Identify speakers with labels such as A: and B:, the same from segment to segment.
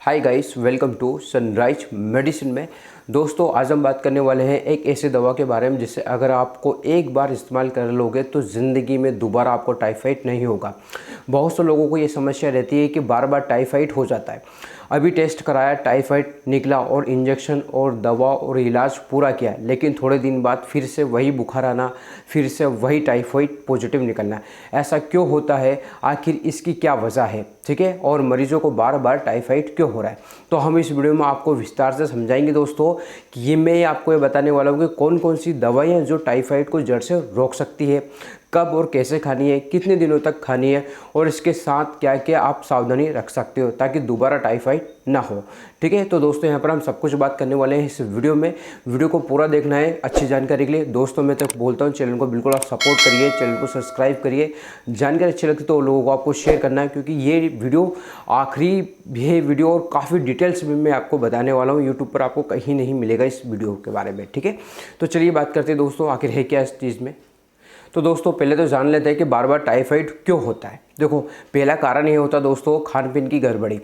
A: Hi guys, welcome to Sunrise Medicine में। दोस्तों, आज हम बात करने वाले हैं एक ऐसे दवा के बारे में जिससे अगर आपको एक बार इस्तेमाल कर लोगे तो ज़िंदगी में दोबारा आपको टाइफाइड नहीं होगा। बहुत से लोगों को ये समस्या रहती है कि बार बार टाइफाइड हो जाता है। अभी टेस्ट कराया, टाइफाइड निकला और इंजेक्शन और दवा और इलाज पूरा किया, लेकिन थोड़े दिन बाद फिर से वही बुखार आना, फिर से वही टाइफाइड पॉजिटिव निकलना। ऐसा क्यों होता है? आखिर इसकी क्या वजह है? ठीक है, और मरीजों को बार बार टाइफाइड क्यों हो रहा है, तो हम इस वीडियो में आपको विस्तार से समझाएंगे दोस्तों। कि ये मैं आपको ये बताने वाला हूँ कि कौन कौन सी दवाइयाँ जो टाइफाइड को जड़ से रोक सकती है, कब और कैसे खानी है, कितने दिनों तक खानी है, और इसके साथ क्या क्या आप सावधानी रख सकते हो ताकि दोबारा टाइफाइड ना हो। ठीक है, तो दोस्तों यहाँ पर हम सब कुछ बात करने वाले हैं इस वीडियो में। वीडियो को पूरा देखना है अच्छी जानकारी के लिए। दोस्तों, मैं तो बोलता हूँ चैनल को बिल्कुल आप सपोर्ट करिए, चैनल को सब्सक्राइब करिए। जानकारी अच्छी लगती तो लोगों को आपको शेयर करना है, क्योंकि ये वीडियो आखिरी ये वीडियो और काफ़ी डिटेल्स में मैं आपको बताने वाला हूँ। यूट्यूब पर आपको कहीं नहीं मिलेगा इस वीडियो के बारे में। ठीक है, तो चलिए बात करते हैं दोस्तों, आखिर है क्या इस चीज़ में। तो दोस्तों, पहले तो जान लेते हैं कि बार बार टाइफाइड क्यों होता है। देखो, पहला कारण ये होता है दोस्तों खान पीन की गड़बड़ी।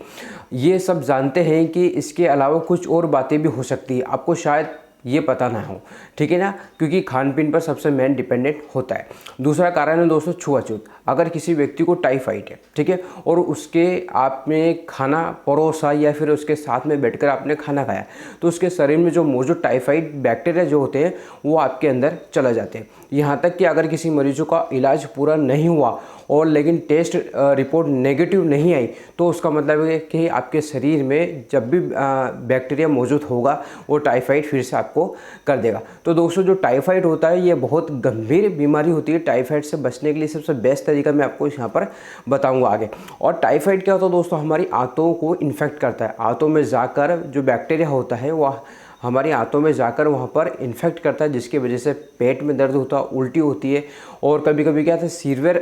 A: ये सब जानते हैं कि इसके अलावा कुछ और बातें भी हो सकती है, आपको शायद ये पता ना हो। ठीक है ना, क्योंकि खान पीन पर सबसे मेन डिपेंडेंट होता है। दूसरा कारण है दोस्तों छुआछूत। अगर किसी व्यक्ति को टाइफाइड है, ठीक है, और उसके आपने खाना परोसा या फिर उसके साथ में बैठकर आपने खाना खाया, तो उसके शरीर में जो मौजूद टाइफाइड बैक्टीरिया जो होते हैं वो आपके अंदर चला जाते हैं। यहाँ तक कि अगर किसी मरीजों का इलाज पूरा नहीं हुआ और लेकिन टेस्ट रिपोर्ट नेगेटिव नहीं आई, तो उसका मतलब है कि आपके शरीर में जब भी बैक्टीरिया मौजूद होगा वो टाइफाइड फिर से आपको कर देगा। तो दोस्तों, जो टाइफाइड होता है ये बहुत गंभीर बीमारी होती है। टाइफाइड से बचने के लिए सबसे बेस्ट तरीका मैं आपको यहाँ पर बताऊँगा आगे। और टाइफाइड क्या होता है दोस्तों, हमारी आंतों को इन्फेक्ट करता है। आंतों में जाकर जो बैक्टीरिया होता है वह हमारी आंतों में जाकर वहाँ पर इन्फेक्ट करता है, जिसकी वजह से पेट में दर्द होता है, उल्टी होती है, और कभी कभी क्या होता है सीवियर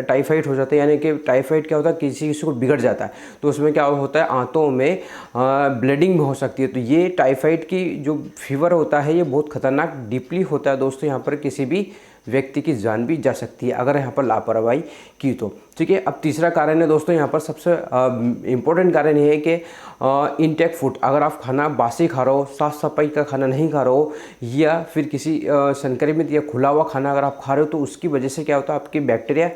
A: टाइफाइड हो जाता है। यानी कि टाइफाइड क्या होता है, किसी किसी को बिगड़ जाता है, तो उसमें क्या होता है आंतों में ब्लीडिंग भी हो सकती है। तो ये टाइफाइड की जो फीवर होता है ये बहुत खतरनाक डीपली होता है दोस्तों। यहाँ पर किसी भी व्यक्ति की जान भी जा सकती है अगर यहाँ पर लापरवाही की तो। ठीक है, अब तीसरा कारण है दोस्तों, यहाँ पर सबसे इम्पोर्टेंट कारण ये है कि इनटेक फूड। अगर आप खाना बासी खा रहे हो, साफ़ सफाई का खाना नहीं खा रहे हो, या फिर किसी संक्रमित या खुला हुआ खाना अगर आप खा रहे हो, तो उसकी वजह से क्या होता है आपकी बैक्टीरिया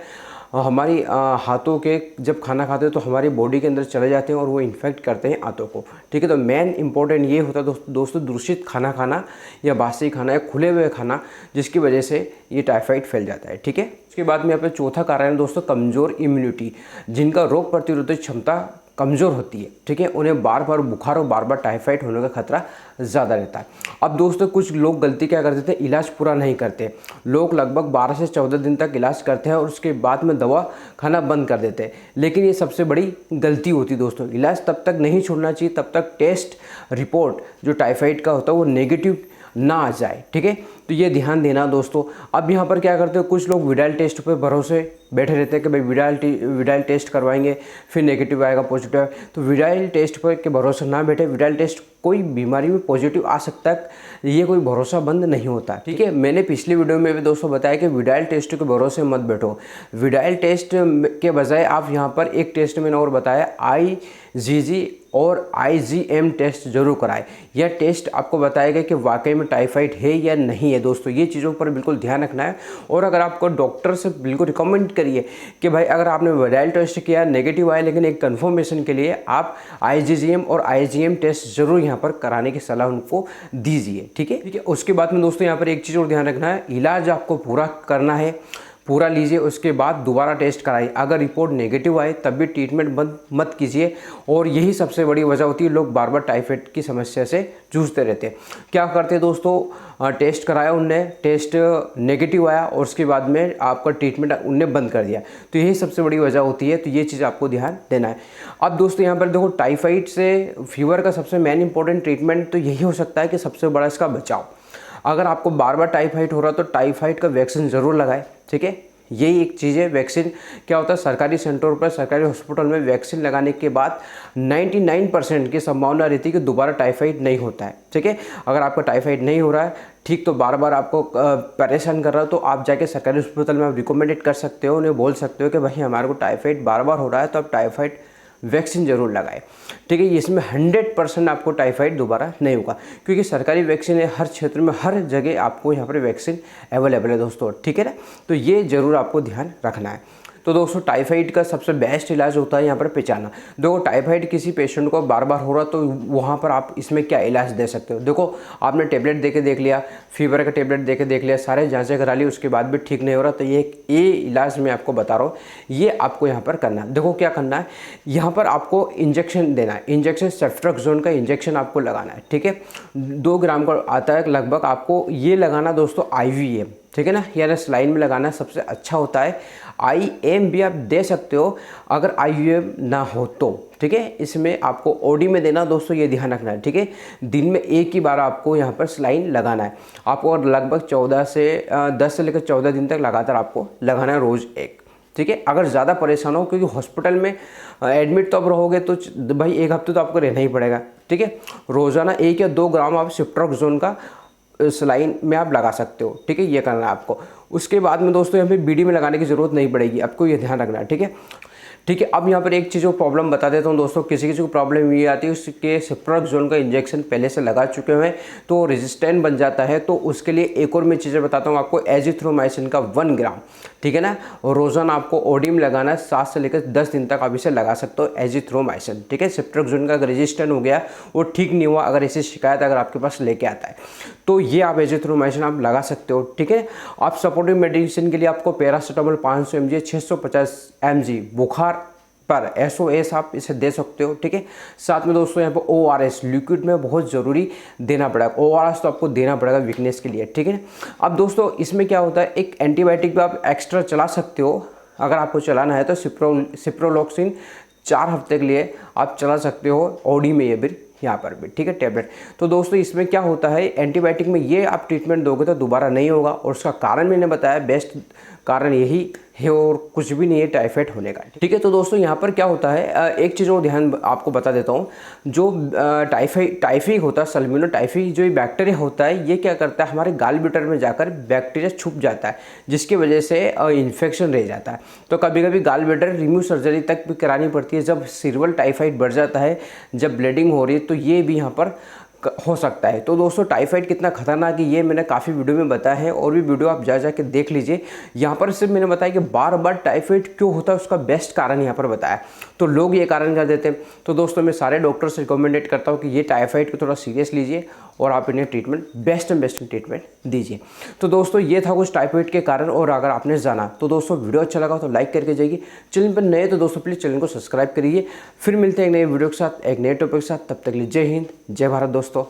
A: हमारी हाथों के जब खाना खाते हैं तो हमारी बॉडी के अंदर चले जाते हैं और वो इन्फेक्ट करते हैं हाथों को। ठीक है, तो मेन इंपॉर्टेंट ये होता है दोस्तों दूषित खाना खाना या बासी खाना या खुले हुए खाना, जिसकी वजह से ये टाइफाइड फैल जाता है। ठीक है, उसके बाद में यहाँ पे चौथा कारण है दोस्तों कमज़ोर इम्यूनिटी। जिनका रोग प्रतिरोधक क्षमता कमज़ोर होती है, ठीक है, उन्हें बार बार बुखार और बार बार टाइफाइड होने का खतरा ज़्यादा रहता है। अब दोस्तों, कुछ लोग गलती क्या कर देते हैं, इलाज पूरा नहीं करते। लोग लगभग 12 से 14 दिन तक इलाज करते हैं और उसके बाद में दवा खाना बंद कर देते हैं, लेकिन ये सबसे बड़ी गलती होती है दोस्तों। इलाज तब तक नहीं छोड़ना चाहिए तब तक टेस्ट रिपोर्ट जो टाइफाइड का होता है वो नेगेटिव ना आ जाए। ठीक है, तो ये ध्यान देना दोस्तों। अब यहाँ पर क्या करते हो, कुछ लोग विडाइल टेस्ट पे भरोसे बैठे रहते हैं कि भाई विडाइल टेस्ट करवाएंगे फिर नेगेटिव आएगा, पॉजिटिव आएगा। तो विडाइल टेस्ट पर के भरोसे ना बैठे। विडाइल टेस्ट कोई बीमारी में पॉजिटिव आ सकता है, ये कोई भरोसाबंद नहीं होता। ठीक है, मैंने पिछली वीडियो में भी दोस्तों बताया कि विडाइल टेस्ट के भरोसे मत बैठो। विडाइल टेस्ट के बजाय आप यहाँ पर एक टेस्ट मैंने और बताया, IgG और IgM टेस्ट जरूर कराएं। यह टेस्ट आपको बताएगा कि वाकई में टाइफाइड है या नहीं है दोस्तों। ये चीज़ों पर बिल्कुल ध्यान रखना है। और अगर आपको डॉक्टर से बिल्कुल रिकमेंड करिए कि भाई अगर आपने विडाइल टेस्ट किया नेगेटिव आया, लेकिन एक कन्फर्मेशन के लिए आप IgM और IgM टेस्ट जरूर यहाँ पर कराने की सलाह उनको दीजिए। ठीक है, ठीक है। उसके बाद में दोस्तों यहाँ पर एक चीज़ और ध्यान रखना है, इलाज आपको पूरा करना है, पूरा लीजिए, उसके बाद दोबारा टेस्ट कराइए। अगर रिपोर्ट नेगेटिव आए तब भी ट्रीटमेंट बंद मत कीजिए। और यही सबसे बड़ी वजह होती है लोग बार बार टाइफाइड की समस्या से जूझते रहते हैं। क्या करते हैं दोस्तों, टेस्ट कराया उनने, टेस्ट नेगेटिव आया और उसके बाद में आपका ट्रीटमेंट उनने बंद कर दिया। तो यही सबसे बड़ी वजह होती है। तो ये चीज़ आपको ध्यान देना है। अब दोस्तों यहाँ पर देखो, टाइफाइड से फीवर का सबसे मेन इंपॉर्टेंट ट्रीटमेंट तो यही हो सकता है कि सबसे बड़ा इसका बचाव। अगर आपको बार बार टाइफाइड हो रहा है तो टाइफाइड का वैक्सीन ज़रूर लगाएं। ठीक है, यही एक चीज़ है। वैक्सीन क्या होता है, सरकारी सेंटरों पर, सरकारी हॉस्पिटल में वैक्सीन लगाने के बाद 99% की संभावना रहती है कि दोबारा टाइफाइड नहीं होता है। ठीक है, अगर आपका टाइफाइड नहीं हो रहा है ठीक, तो बार बार आपको परेशान कर रहा हो, तो आप जाके सरकारी हॉस्पिटल में आप रिकमेंडेड कर सकते हो, उन्हें बोल सकते हो कि भाई हमारे को टाइफाइड बार बार हो रहा है, तो आप टाइफाइड वैक्सीन ज़रूर लगाएं। ठीक है, इसमें 100% आपको टाइफाइड दोबारा नहीं होगा, क्योंकि सरकारी वैक्सीन है, हर क्षेत्र में हर जगह आपको यहाँ पर वैक्सीन अवेलेबल है दोस्तों। ठीक है ना, तो ये ज़रूर आपको ध्यान रखना है। तो दोस्तों टाइफाइड का सबसे बेस्ट इलाज होता है यहाँ पर पहचाना। देखो टाइफाइड किसी पेशेंट को बार बार हो रहा तो वहाँ पर आप इसमें क्या इलाज दे सकते हो। देखो आपने टेबलेट दे के देख लिया, फीवर का टेबलेट दे के देख लिया, सारे जांचें करा ली, उसके बाद भी ठीक नहीं हो रहा, तो ये इलाज मैं आपको बता रहा हूँ, ये आपको यहाँ पर करना है। देखो क्या करना है, यहाँ पर आपको इंजेक्शन देना है, इंजेक्शन सेफ्ट्रोक्सोन का इंजेक्शन आपको लगाना है। ठीक है, 2 ग्राम का आता है लगभग, आपको ये लगाना दोस्तों IVM, ठीक है ना, यानी स्लाइन में लगाना सबसे अच्छा होता है। IM भी आप दे सकते हो अगर IUM ना हो तो। ठीक है, इसमें आपको OD में देना दोस्तों, ये ध्यान रखना है। ठीक है, दिन में एक ही बार आपको यहाँ पर स्लाइन लगाना है आपको, और लगभग 10 से लेकर 14 दिन तक लगातार आपको लगाना है, रोज़ एक। ठीक है, अगर ज़्यादा परेशान हो, क्योंकि हॉस्पिटल में एडमिट तो अब रहोगे तो भाई 1 हफ्ते तो आपको रहना ही पड़ेगा। ठीक है, रोज़ाना 1 या 2 ग्राम आप सेफ्ट्रोक्सोन का स्लाइन में आप लगा सकते हो। ठीक है, ये करना है आपको। उसके बाद में दोस्तों यहाँ पे BD में लगाने की ज़रूरत नहीं पड़ेगी, आपको ये ध्यान रखना है। ठीक है, ठीक है, अब यहाँ पर एक चीज़ को प्रॉब्लम बता देता हूँ दोस्तों, किसी को प्रॉब्लम ये आती है उसके सेफ्ट्रोक्सोन का इंजेक्शन पहले से लगा चुके हैं तो रेजिस्टेंट बन जाता है, तो उसके लिए एक और मैं चीज़ें बताता हूँ आपको, एजिथ्रोमाइसिन का 1 ग्राम। ठीक है ना, रोज़ाना आपको OD में लगाना है, 7 से लेकर 10 दिन तक आप इसे लगा सकते हो, एजिथ्रोमाइसिन। ठीक है, सेफ्ट्रोक्सोन का अगर रेजिस्टेंट हो गया, वो ठीक नहीं हुआ, अगर ऐसी शिकायत अगर आपके पास लेके आता है तो ये आप एजिथ्रोमाइसिन आप लगा सकते हो। ठीक है, आप सपोर्टिव मेडिसिन के लिए आपको पैरासीटामोल 500 mg 650 mg बुखार पर SOS आप इसे दे सकते हो। ठीक है, साथ में दोस्तों यहाँ पर ORS लिक्विड में बहुत ज़रूरी देना पड़ेगा, ORS तो आपको देना पड़ेगा वीकनेस के लिए। ठीक है, अब दोस्तों इसमें क्या होता है, एक एंटीबायोटिक भी आप एक्स्ट्रा चला सकते हो, अगर आपको चलाना है तो सिप्रोलोक्सिन 4 हफ्ते के लिए आप चला सकते हो, OD में ये भी यहाँ पर भी। ठीक है, टैबलेट। तो दोस्तों इसमें क्या होता है, एंटीबायोटिक में ये आप ट्रीटमेंट दोगे तो दोबारा नहीं होगा, और उसका कारण मैंने बताया, बेस्ट कारण यही है और कुछ भी नहीं है टाइफाइड होने का। ठीक है, तो दोस्तों यहाँ पर क्या होता है, एक चीज़ और ध्यान आपको बता देता हूँ, जो टाइफी होता है, सल्मोनेला टाइफी जो ये बैक्टीरिया होता है, ये क्या करता है, हमारे गाल ब्लैडर में जाकर बैक्टीरिया छुप जाता है, जिसकी वजह से इन्फेक्शन रह जाता है। तो कभी कभी गाल ब्लैडर रिमूव सर्जरी तक भी करानी पड़ती है, जब सीरियल टाइफाइड बढ़ जाता है, जब ब्लीडिंग हो रही है, तो ये भी यहाँ पर हो सकता है। तो दोस्तों टाइफाइड कितना खतरनाक है ये मैंने काफ़ी वीडियो में बताया है, और भी वीडियो आप जा के देख लीजिए। यहाँ पर सिर्फ मैंने बताया कि बार बार टाइफाइड क्यों होता है, उसका बेस्ट कारण यहाँ पर बताया, तो लोग ये कारण कर देते हैं। तो दोस्तों मैं सारे डॉक्टर से रिकमेंडेड करता हूँ कि ये टाइफाइड को थोड़ा सीरियस लीजिए और आप इन्हें ट्रीटमेंट बेस्ट ट्रीटमेंट दीजिए। तो दोस्तों ये था कुछ टाइफाइड के कारण, और अगर आपने जाना तो दोस्तों वीडियो अच्छा लगा तो लाइक करके जाइए, चैनल पर नए तो दोस्तों प्लीज़ चैनल को सब्सक्राइब करिए। फिर मिलते हैं एक नए वीडियो के साथ, एक नए टॉपिक के साथ, तब तक के लिए जय हिंद, जय भारत दोस्तों।